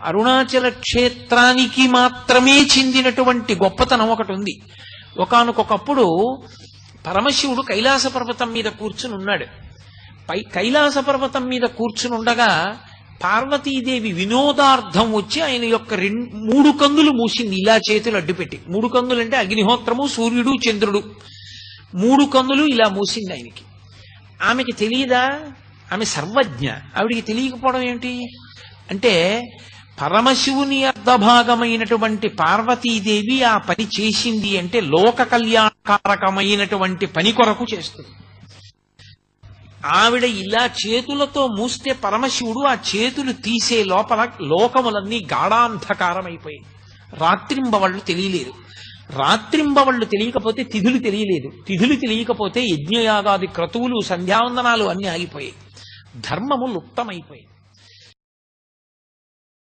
అరుణాచల క్షేత్రానికి మాత్రమే చెందినటువంటి గొప్పతనం ఒకటి ఉంది. ఒకానొకప్పుడు పరమశివుడు కైలాస పర్వతం మీద కూర్చుని ఉన్నాడు. కైలాస పర్వతం మీద కూర్చుని ఉండగా పార్వతీదేవి వినోదార్థం వచ్చి ఆయన యొక్క 3 కందులు మూసింది, ఇలా చేతులు అడ్డుపెట్టి. 3 కందులు అంటే అగ్నిహోత్రము, సూర్యుడు, చంద్రుడు. 3 కందులు ఇలా మూసింది ఆయనకి. ఆమెకి తెలియదా? ఆమె సర్వజ్ఞ. ఆవిడికి తెలియకపోవడం ఏంటి అంటే, పరమశివుని అర్ధభాగమైనటువంటి పార్వతీదేవి ఆ పని చేసింది అంటే లోక కళ్యాణకారకమైనటువంటి పని కొరకు చేస్తుంది. ఆవిడ ఇలా చేతులతో మూస్తే పరమశివుడు ఆ చేతులు తీసే లోపల లోకములన్నీ గాఢాంధకారమైపోయాయి. రాత్రింబవళ్ళు తెలియలేదు. రాత్రింబవళ్ళు తెలియకపోతే తిథులు తెలియలేదు. తిథులు తెలియకపోతే యజ్ఞయాగాది క్రతువులు, సంధ్యావందనాలు అన్నీ ఆగిపోయాయి. ధర్మము లుప్తమైపోయాయి.